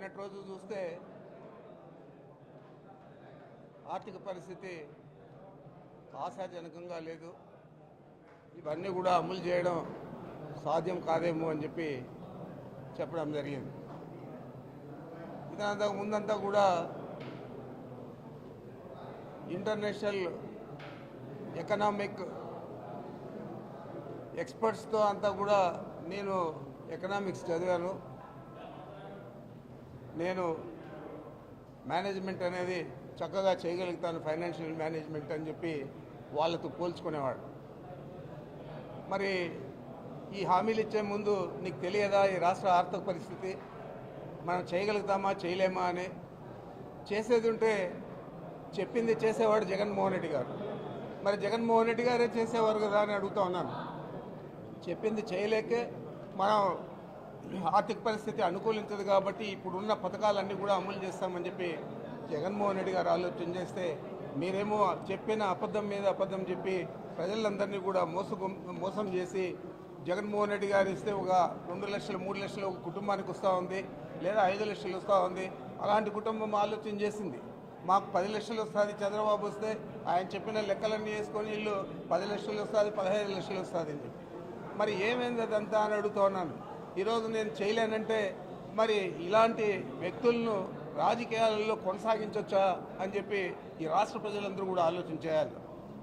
నిన్నటి రోజు చూస్తే ఆర్థిక పరిస్థితి ఆశాజనకంగా లేదు. ఇవన్నీ కూడా అమలు చేయడం సాధ్యం కాదేమో అని చెప్పి చెప్పడం జరిగింది. ఇదంతా ముందంతా కూడా ఇంటర్నేషనల్ ఎకనామిక్ ఎక్స్పర్ట్స్తో అంతా కూడా నేను ఎకనామిక్స్ చదివాను. నేను మేనేజ్మెంట్ అనేది చక్కగా చేయగలుగుతాను, ఫైనాన్షియల్ మేనేజ్మెంట్ అని చెప్పి వాళ్ళతో పోల్చుకునేవాడు. మరి ఈ హామీలు ఇచ్చే ముందు నీకు తెలియదా ఈ రాష్ట్ర ఆర్థిక పరిస్థితి, మనం చేయగలుగుతామా చేయలేమా అని? చేసేది ఉంటే చెప్పింది చేసేవాడు జగన్మోహన్ రెడ్డి గారు. మరి జగన్మోహన్ రెడ్డి గారే చేసేవారు కదా అని అడుగుతా ఉన్నాను. చెప్పింది చేయలేకే మనం ఆర్థిక పరిస్థితి అనుకూలించదు కాబట్టి ఇప్పుడున్న పథకాలన్నీ కూడా అమలు చేస్తామని చెప్పి జగన్మోహన్ రెడ్డి గారు ఆలోచన చేస్తే, మీరేమో చెప్పిన అబద్ధం మీద అబద్ధం చెప్పి ప్రజలందరినీ కూడా మోసం చేసి జగన్మోహన్ రెడ్డి గారు ఇస్తే ఒక 2 లక్షలు 3 లక్షలు ఒక కుటుంబానికి వస్తూ ఉంది, లేదా 5 లక్షలు వస్తూ ఉంది. అలాంటి కుటుంబం ఆలోచన చేసింది. మాకు 10 లక్షలు వస్తుంది, చంద్రబాబు వస్తే ఆయన చెప్పిన లెక్కలన్నీ వేసుకొని వీళ్ళు 10 లక్షలు వస్తుంది, 15 లక్షలు వస్తుంది అని చెప్పి. మరి ఏమైంది అదంతా అని అడుగుతూ ఉన్నాను. ఈరోజు నేను చేయలేనంటే మరి ఇలాంటి వ్యక్తులను రాజకీయాలలో కొనసాగించవచ్చా అని చెప్పి ఈ రాష్ట్ర ప్రజలందరూ కూడా ఆలోచన చేయాలి.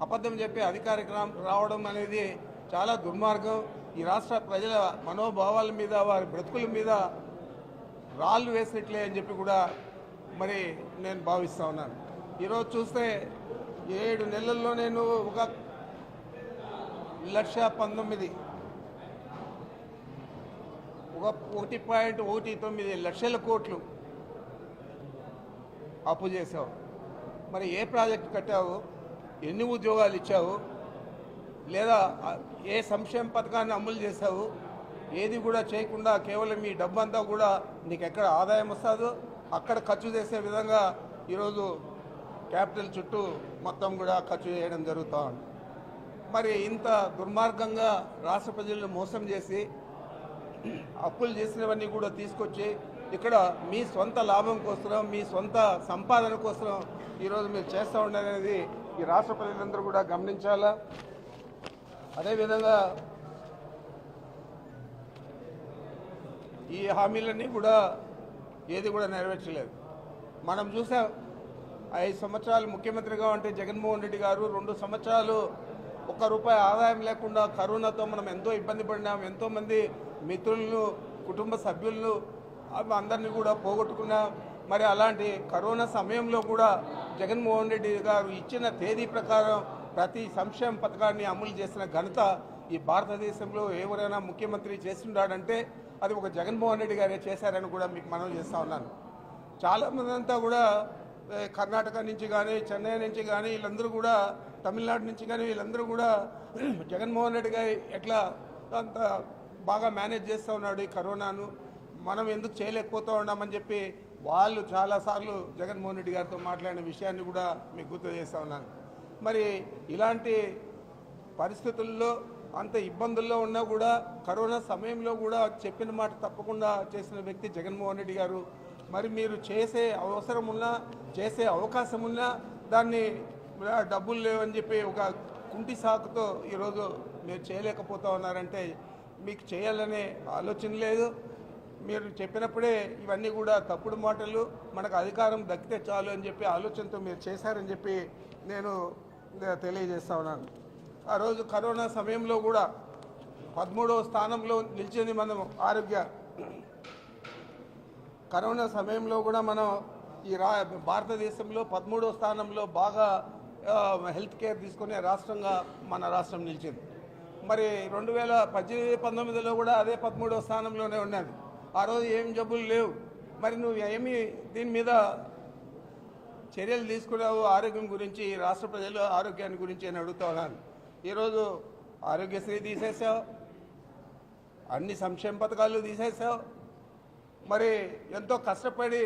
అబద్ధం చెప్పి అధికారికి రావడం అనేది చాలా దుర్మార్గం. ఈ రాష్ట్ర ప్రజల మనోభావాల మీద, వారి బ్రతుకుల మీద రాళ్ళు వేసినట్లే అని చెప్పి కూడా మరి నేను భావిస్తూ ఉన్నాను. ఈరోజు చూస్తే 7 నెలల్లో నేను 1,19,000 1.19 లక్షల కోట్లు అప్పు చేసావు. మరి ఏ ప్రాజెక్టు కట్టావు, ఎన్ని ఉద్యోగాలు ఇచ్చావు, లేదా ఏ సంక్షేమ పథకాన్ని అమలు చేశావు? ఏది కూడా చేయకుండా కేవలం ఈ డబ్బంతా కూడా నీకు ఎక్కడ ఆదాయం వస్తుందో అక్కడ ఖర్చు చేసే విధంగా ఈరోజు క్యాపిటల్ చుట్టూ మొత్తం కూడా ఖర్చు చేయడం జరుగుతూ ఉంది. మరి ఇంత దుర్మార్గంగా రాష్ట్ర ప్రజలను మోసం చేసి అప్పులు చేసినవన్నీ కూడా తీసుకొచ్చి ఇక్కడ మీ సొంత లాభం కోసం, మీ సొంత సంపాదన కోసం ఈరోజు మీరు చేస్తూ ఉండనేది ఈ రాష్ట్ర ప్రజలందరూ కూడా గమనించాలా. అదేవిధంగా ఈ హామీలన్నీ కూడా ఏది కూడా నెరవేర్చలేదు. మనం చూసాం 5 సంవత్సరాలు ముఖ్యమంత్రిగా ఉంటే జగన్మోహన్ రెడ్డి గారు 2 సంవత్సరాలు ₹1 ఆదాయం లేకుండా కరోనాతో మనం ఎంతో ఇబ్బంది పడినాం. ఎంతోమంది మిత్రులను, కుటుంబ సభ్యులను అందరినీ కూడా పోగొట్టుకున్నాం. మరి అలాంటి కరోనా సమయంలో కూడా జగన్మోహన్ రెడ్డి గారు ఇచ్చిన తేదీ ప్రకారం ప్రతి సంక్షేమ పథకాన్ని అమలు చేసిన ఘనత ఈ భారతదేశంలో ఎవరైనా ముఖ్యమంత్రి చేస్తుంటాడంటే అది ఒక జగన్మోహన్ రెడ్డి గారే చేశారని కూడా మీకు మనవి చేస్తూ ఉన్నాను. చాలామంది అంతా కూడా కర్ణాటక నుంచి కానీ, చెన్నై నుంచి కానీ, వీళ్ళందరూ కూడా తమిళనాడు నుంచి కానీ వీళ్ళందరూ కూడా జగన్మోహన్ రెడ్డి గారు ఎట్లా అంత బాగా మేనేజ్ చేస్తూ ఉన్నాడు ఈ కరోనాను, మనం ఎందుకు చేయలేకపోతూ ఉన్నామని చెప్పి వాళ్ళు చాలాసార్లు జగన్మోహన్ రెడ్డి గారితో మాట్లాడిన విషయాన్ని కూడా మీకు గుర్తు చేస్తూ ఉన్నాను. మరి ఇలాంటి పరిస్థితుల్లో అంత ఇబ్బందుల్లో ఉన్నా కూడా కరోనా సమయంలో కూడా చెప్పిన మాట తప్పకుండా చేసిన వ్యక్తి జగన్మోహన్ రెడ్డి గారు. మరి మీరు చేసే అవసరం ఉన్నా, చేసే అవకాశం ఉన్నా దాన్ని డబ్బులు లేవని చెప్పి ఒక కుంటి సాకుతో ఈరోజు మీరు చేయలేకపోతూ ఉన్నారంటే మీకు చేయాలనే ఆలోచన లేదు. మీరు చెప్పినప్పుడే ఇవన్నీ కూడా తప్పుడు మాటలు, మనకు అధికారం దక్కితే చాలు అని చెప్పి ఆలోచనతో మీరు చేశారని చెప్పి నేను తెలియజేస్తా ఉన్నాను. ఆ రోజు కరోనా సమయంలో కూడా 13వ స్థానంలో నిలిచింది మనం కరోనా సమయంలో కూడా మనం ఈ భారతదేశంలో 13వ స్థానంలో బాగా హెల్త్ కేర్ తీసుకునే రాష్ట్రంగా మన రాష్ట్రం నిలిచింది. మరి 2018-19లో కూడా అదే 13వ స్థానంలోనే ఉన్నది. ఆ రోజు ఏం జబ్బులు లేవు. మరి నువ్వు ఏమి దీని మీద చర్యలు తీసుకున్నావు ఆరోగ్యం గురించి, రాష్ట్ర ప్రజల ఆరోగ్యాన్ని గురించి అని అడుగుతా ఉన్నాను. ఈరోజు ఆరోగ్యశ్రీ తీసేసావు, అన్ని సంక్షేమ పథకాలు తీసేసావు. మరి ఎంతో కష్టపడి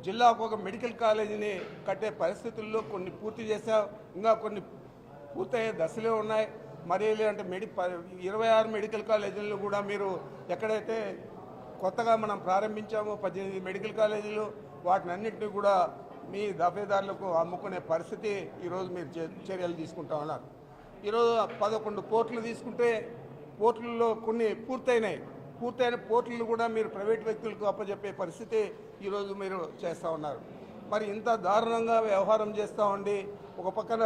జిల్లాకు ఒక మెడికల్ కాలేజీని కట్టే పరిస్థితుల్లో కొన్ని పూర్తి చేసావు, ఇంకా కొన్ని పూర్తయ్యే దశలే ఉన్నాయి. మరి అంటే 26 మెడికల్ కాలేజీల్లో కూడా మీరు ఎక్కడైతే కొత్తగా మనం ప్రారంభించాము 18 మెడికల్ కాలేజీలు, వాటిని అన్నింటినీ కూడా మీ దఫేదారులకు అమ్ముకునే పరిస్థితి ఈరోజు మీరు చర్యలు తీసుకుంటా ఉన్నారు. ఈరోజు 11 పోర్టులు తీసుకుంటే పోర్టుల్లో కొన్ని పూర్తయిన పోర్టులు కూడా మీరు ప్రైవేట్ వ్యక్తులకు అప్పచెప్పే పరిస్థితి ఈరోజు మీరు చేస్తూ ఉన్నారు. మరి ఇంత దారుణంగా వ్యవహారం చేస్తూ ఉండి ఒక పక్కన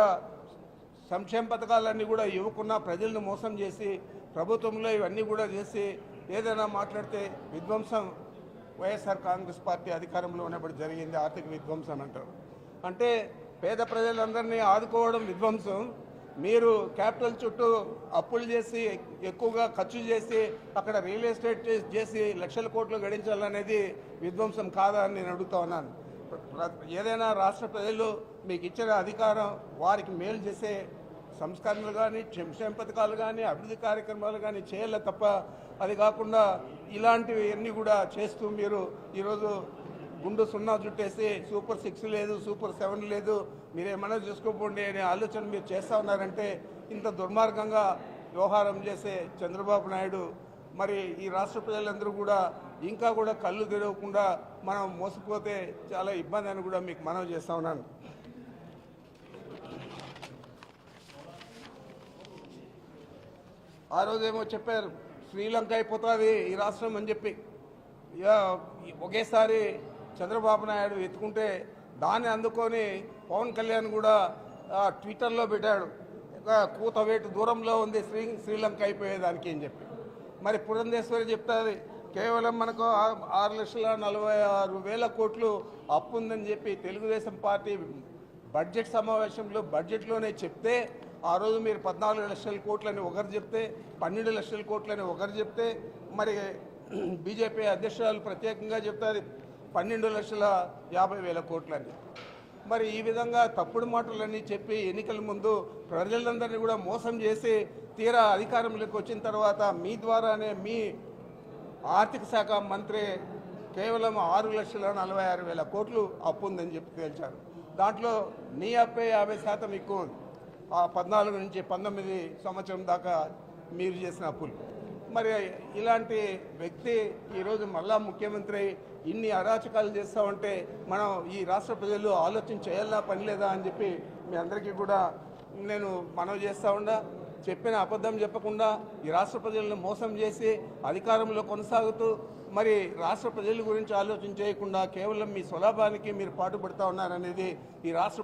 సంక్షేమ పథకాలన్నీ కూడా ఇవ్వకుండా ప్రజలను మోసం చేసి ప్రభుత్వంలో ఇవన్నీ కూడా చేసి ఏదైనా మాట్లాడితే విధ్వంసం వైఎస్ఆర్ కాంగ్రెస్ పార్టీ అధికారంలో ఉన్నప్పుడు జరిగింది ఆర్థిక విధ్వంసం అంటారు. అంటే పేద ప్రజలందరినీ ఆదుకోవడం విధ్వంసం, మీరు క్యాపిటల్ చుట్టూ అప్పులు చేసి ఎక్కువగా ఖర్చు చేసి అక్కడ రియల్ ఎస్టేట్ చేసి లక్షల కోట్లు గడించాలనేది విధ్వంసం కాదా అని నేను అడుగుతా ఉన్నాను. ఏదైనా రాష్ట్ర ప్రజలు మీకు ఇచ్చిన అధికారం వారికి మేలు చేసే సంస్కరణలు కానీ సంక్షేమ పథకాలు కానీ అభివృద్ధి కార్యక్రమాలు కానీ చేయాలి తప్ప అది కాకుండా ఇలాంటివి అన్నీ కూడా చేస్తూ మీరు ఈరోజు గుండు సున్నా చుట్టేసి సూపర్ 6 లేదు, సూపర్ 7 లేదు, మీరేమన్నా చూసుకోపోండి అనే ఆలోచన మీరు చేస్తూ ఉన్నారంటే ఇంత దుర్మార్గంగా వ్యవహారం చేసే చంద్రబాబు నాయుడు మరి ఈ రాష్ట్ర ప్రజలందరూ కూడా ఇంకా కూడా కళ్ళు తెరవకుండా మనం మోసపోతే చాలా ఇబ్బంది అని కూడా మీకు మనవి చేస్తూ ఉన్నాను. ఆ రోజేమో చెప్పారు శ్రీలంక అయిపోతుంది ఈ రాష్ట్రం అని చెప్పి, ఒకేసారి చంద్రబాబు నాయుడు ఎత్తుకుంటే దాన్ని అందుకొని పవన్ కళ్యాణ్ కూడా ట్విట్టర్లో పెట్టాడు కూతవేటు దూరంలో ఉంది శ్రీలంక అయిపోయేదానికి అని చెప్పి. మరి పురంధేశ్వరి చెప్తుంది కేవలం మనకు 6,46,000 కోట్లు అప్పు ఉందని చెప్పి తెలుగుదేశం పార్టీ బడ్జెట్ సమావేశంలో బడ్జెట్లోనే చెప్తే ఆ రోజు మీరు 14 లక్షల కోట్లని ఒకరు చెప్తే 12 లక్షల కోట్లని ఒకరు చెప్తే మరి బీజేపీ అధ్యక్షురాలు ప్రత్యేకంగా చెప్తారు 12,50,000 కోట్లని. మరి ఈ విధంగా తప్పుడు మాటలన్నీ చెప్పి ఎన్నికల ముందు ప్రజలందరినీ కూడా మోసం చేసి తీరా అధికారంలోకి వచ్చిన తర్వాత మీ ద్వారానే మీ ఆర్థిక శాఖ మంత్రి కేవలం 6,46,000 కోట్లు అప్పు ఉందని చెప్పి తేల్చారు. దాంట్లో నీ అప్పే 50% ఎక్కువ ఉంది. 14 నుంచి 19 సంవత్సరం దాకా మీరు చేసిన అప్పులు. మరి ఇలాంటి వ్యక్తి ఈరోజు మళ్ళా ముఖ్యమంత్రి ఇన్ని అరాచకాలు చేస్తూ ఉంటే మనం ఈ రాష్ట్ర ప్రజలు ఆలోచన చేయాలా పని లేదా అని చెప్పి మీ అందరికీ కూడా నేను మనవి చేస్తూ ఉండా. చెప్పిన అబద్ధం చెప్పకుండా ఈ రాష్ట్ర ప్రజలను మోసం చేసి అధికారంలో కొనసాగుతూ మరి రాష్ట్ర ప్రజల గురించి ఆలోచన చేయకుండా కేవలం మీ స్వలాభానికి మీరు పాటుపడుతూ ఉన్నారనేది ఈ రాష్ట్ర